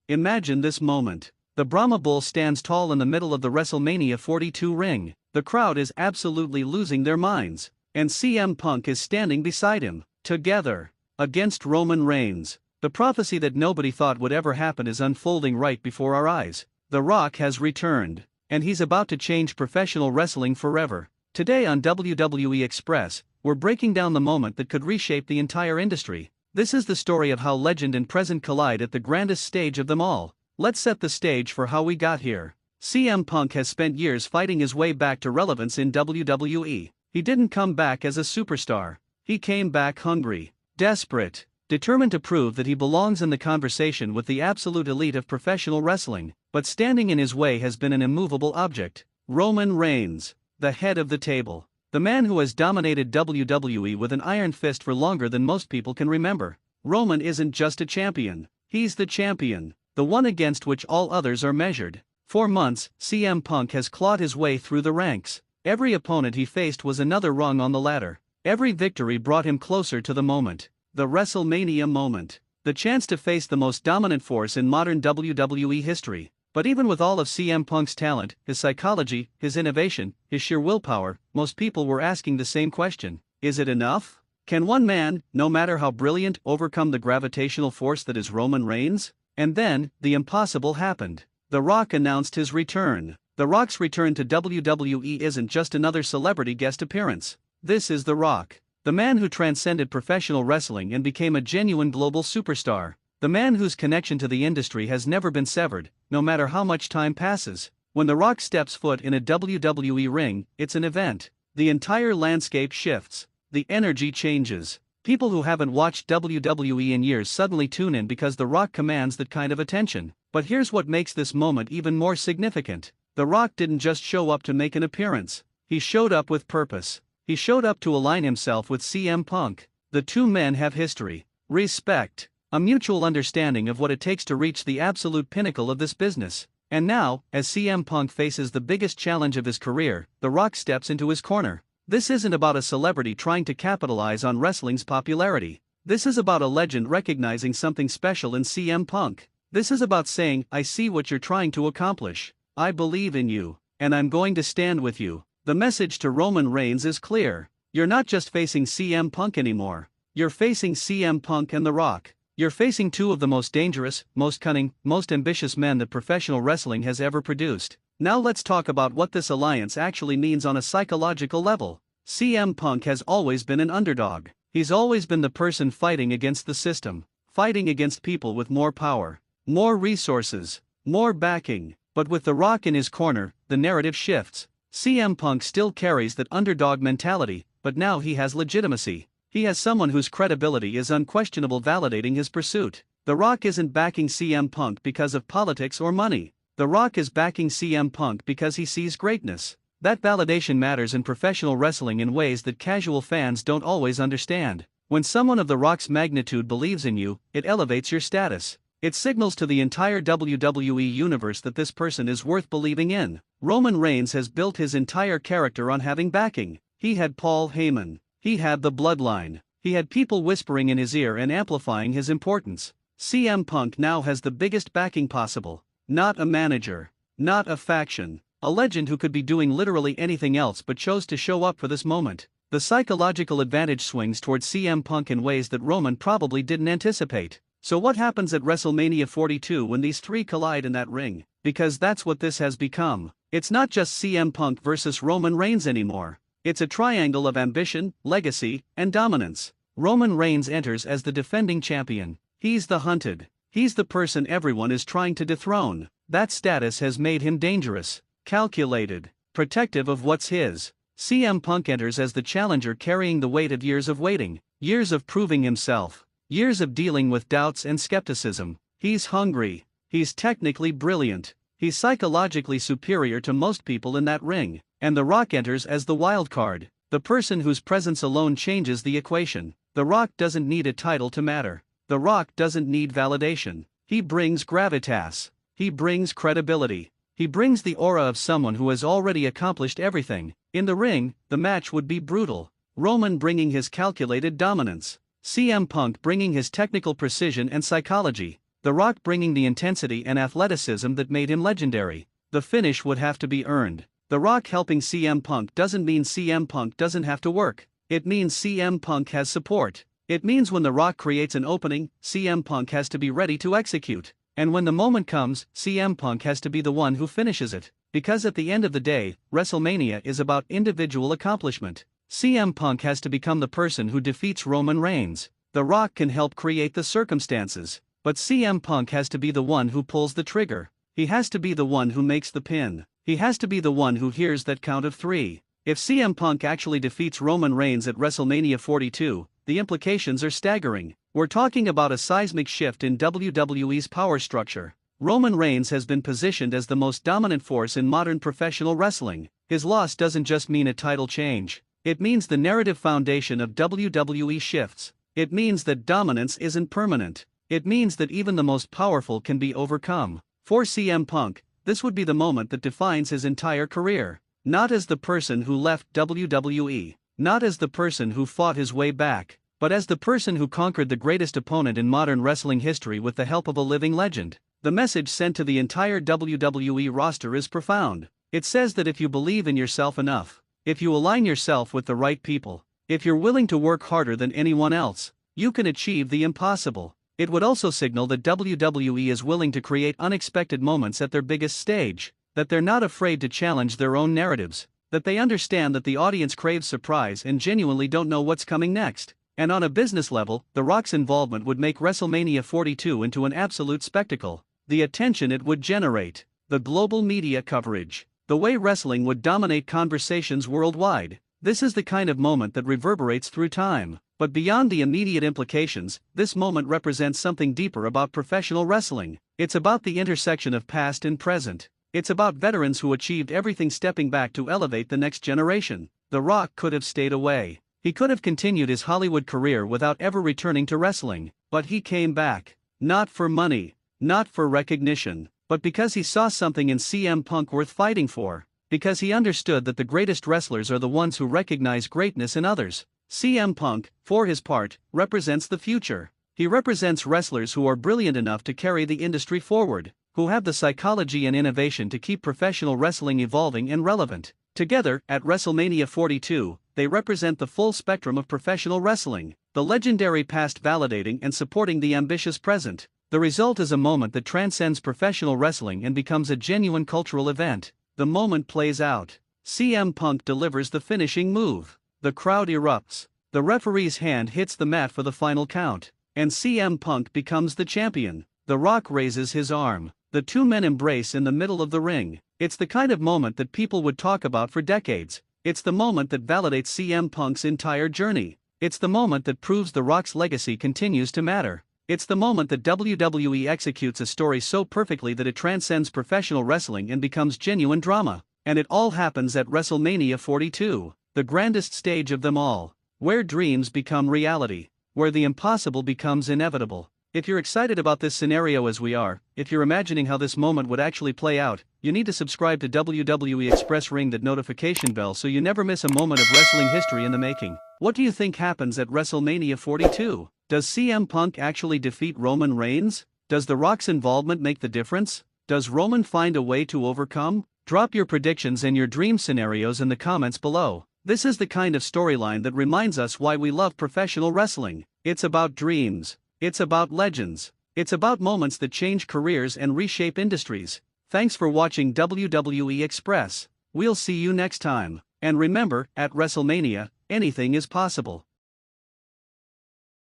Imagine this moment. The Brahma Bull stands tall in the middle of the WrestleMania 42 ring. The crowd is absolutely losing their minds. And CM Punk is standing beside him. Together. Against Roman Reigns. The prophecy that nobody thought would ever happen is unfolding right before our eyes. The Rock has returned. And he's about to change professional wrestling forever. Today on WWE Express, we're breaking down the moment that could reshape the entire industry. This is the story of how legend and present collide at the grandest stage of them all. Let's set the stage for how we got here. CM Punk has spent years fighting his way back to relevance in WWE. He didn't come back as a superstar. He came back hungry, desperate, determined to prove that he belongs in the conversation with the absolute elite of professional wrestling. But standing in his way has been an immovable object. Roman Reigns, the head of the table. The man who has dominated WWE with an iron fist for longer than most people can remember. Roman isn't just a champion. He's the champion. The one against which all others are measured. For months, CM Punk has clawed his way through the ranks. Every opponent he faced was another rung on the ladder. Every victory brought him closer to the moment. The WrestleMania moment. The chance to face the most dominant force in modern WWE history. But even with all of CM Punk's talent, his psychology, his innovation, his sheer willpower, most people were asking the same question. Is it enough? Can one man, no matter how brilliant, overcome the gravitational force that is Roman Reigns? And then, the impossible happened. The Rock announced his return. The Rock's return to WWE isn't just another celebrity guest appearance. This is The Rock. The man who transcended professional wrestling and became a genuine global superstar. The man whose connection to the industry has never been severed, no matter how much time passes. When The Rock steps foot in a WWE ring, it's an event. The entire landscape shifts. The energy changes. People who haven't watched WWE in years suddenly tune in because The Rock commands that kind of attention. But here's what makes this moment even more significant. The Rock didn't just show up to make an appearance. He showed up with purpose. He showed up to align himself with CM Punk. The two men have history, respect, a mutual understanding of what it takes to reach the absolute pinnacle of this business. And now, as CM Punk faces the biggest challenge of his career, The Rock steps into his corner. This isn't about a celebrity trying to capitalize on wrestling's popularity. This is about a legend recognizing something special in CM Punk. This is about saying, I see what you're trying to accomplish. I believe in you. And I'm going to stand with you. The message to Roman Reigns is clear. You're not just facing CM Punk anymore. You're facing CM Punk and The Rock. You're facing two of the most dangerous, most cunning, most ambitious men that professional wrestling has ever produced. Now let's talk about what this alliance actually means on a psychological level. CM Punk has always been an underdog. He's always been the person fighting against the system, fighting against people with more power, more resources, more backing. But with The Rock in his corner, the narrative shifts. CM Punk still carries that underdog mentality, but now he has legitimacy. He has someone whose credibility is unquestionable validating his pursuit. The Rock isn't backing CM Punk because of politics or money. The Rock is backing CM Punk because he sees greatness. That validation matters in professional wrestling in ways that casual fans don't always understand. When someone of The Rock's magnitude believes in you, it elevates your status. It signals to the entire WWE universe that this person is worth believing in. Roman Reigns has built his entire character on having backing. He had Paul Heyman. He had the bloodline. He had people whispering in his ear and amplifying his importance. CM Punk now has the biggest backing possible. Not a manager. Not a faction. A legend who could be doing literally anything else but chose to show up for this moment. The psychological advantage swings towards CM Punk in ways that Roman probably didn't anticipate. So what happens at WrestleMania 42 when these three collide in that ring? Because that's what this has become. It's not just CM Punk versus Roman Reigns anymore. It's a triangle of ambition, legacy, and dominance. Roman Reigns enters as the defending champion. He's the hunted. He's the person everyone is trying to dethrone. That status has made him dangerous, calculated, protective of what's his. CM Punk enters as the challenger carrying the weight of years of waiting, years of proving himself, years of dealing with doubts and skepticism. He's hungry. He's technically brilliant. He's psychologically superior to most people in that ring. And The Rock enters as the wild card, the person whose presence alone changes the equation. The Rock doesn't need a title to matter. The Rock doesn't need validation. He brings gravitas. He brings credibility. He brings the aura of someone who has already accomplished everything. In the ring, the match would be brutal. Roman bringing his calculated dominance. CM Punk bringing his technical precision and psychology. The Rock bringing the intensity and athleticism that made him legendary. The finish would have to be earned. The Rock helping CM Punk doesn't mean CM Punk doesn't have to work. It means CM Punk has support. It means when The Rock creates an opening, CM Punk has to be ready to execute. And when the moment comes, CM Punk has to be the one who finishes it. Because at the end of the day, WrestleMania is about individual accomplishment. CM Punk has to become the person who defeats Roman Reigns. The Rock can help create the circumstances, but CM Punk has to be the one who pulls the trigger. He has to be the one who makes the pin. He has to be the one who hears that count of 3. If CM Punk actually defeats Roman Reigns at WrestleMania 42, the implications are staggering. We're talking about a seismic shift in WWE's power structure. Roman Reigns has been positioned as the most dominant force in modern professional wrestling. His loss doesn't just mean a title change. It means the narrative foundation of WWE shifts. It means that dominance isn't permanent. It means that even the most powerful can be overcome. For CM Punk, this would be the moment that defines his entire career. Not as the person who left WWE, not as the person who fought his way back, but as the person who conquered the greatest opponent in modern wrestling history with the help of a living legend. The message sent to the entire WWE roster is profound. It says that if you believe in yourself enough, if you align yourself with the right people, if you're willing to work harder than anyone else, you can achieve the impossible. It would also signal that WWE is willing to create unexpected moments at their biggest stage, that they're not afraid to challenge their own narratives, that they understand that the audience craves surprise and genuinely don't know what's coming next. And on a business level, The Rock's involvement would make WrestleMania 42 into an absolute spectacle. The attention it would generate, the global media coverage, the way wrestling would dominate conversations worldwide. This is the kind of moment that reverberates through time. But beyond the immediate implications, this moment represents something deeper about professional wrestling. It's about the intersection of past and present. It's about veterans who achieved everything stepping back to elevate the next generation. The Rock could have stayed away. He could have continued his Hollywood career without ever returning to wrestling. But he came back. Not for money, not for recognition, but because he saw something in CM Punk worth fighting for. Because he understood that the greatest wrestlers are the ones who recognize greatness in others. CM Punk, for his part, represents the future. He represents wrestlers who are brilliant enough to carry the industry forward, who have the psychology and innovation to keep professional wrestling evolving and relevant. Together, at WrestleMania 42, they represent the full spectrum of professional wrestling, the legendary past validating and supporting the ambitious present. The result is a moment that transcends professional wrestling and becomes a genuine cultural event. The moment plays out. CM Punk delivers the finishing move. The crowd erupts. The referee's hand hits the mat for the final count. And CM Punk becomes the champion. The Rock raises his arm. The two men embrace in the middle of the ring. It's the kind of moment that people would talk about for decades. It's the moment that validates CM Punk's entire journey. It's the moment that proves The Rock's legacy continues to matter. It's the moment that WWE executes a story so perfectly that it transcends professional wrestling and becomes genuine drama. And it all happens at WrestleMania 42, the grandest stage of them all, where dreams become reality, where the impossible becomes inevitable. If you're excited about this scenario as we are, if you're imagining how this moment would actually play out, you need to subscribe to WWE Express, ring that notification bell so you never miss a moment of wrestling history in the making. What do you think happens at WrestleMania 42? Does CM Punk actually defeat Roman Reigns? Does The Rock's involvement make the difference? Does Roman find a way to overcome? Drop your predictions and your dream scenarios in the comments below. This is the kind of storyline that reminds us why we love professional wrestling. It's about dreams. It's about legends. It's about moments that change careers and reshape industries. Thanks for watching WWE Express. We'll see you next time. And remember, at WrestleMania, anything is possible.